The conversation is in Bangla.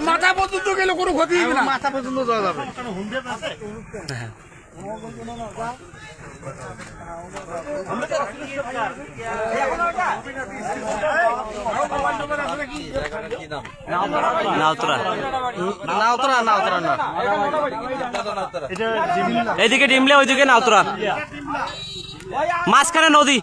মাথা পর্যন্ত গেলে কোনো ক্ষতি হবে না, মাথা পর্যন্ত যাওয়া যাবে। এইদিকে ডিমলে ওইদিকে নাওতরা, মাঝখানে নদী।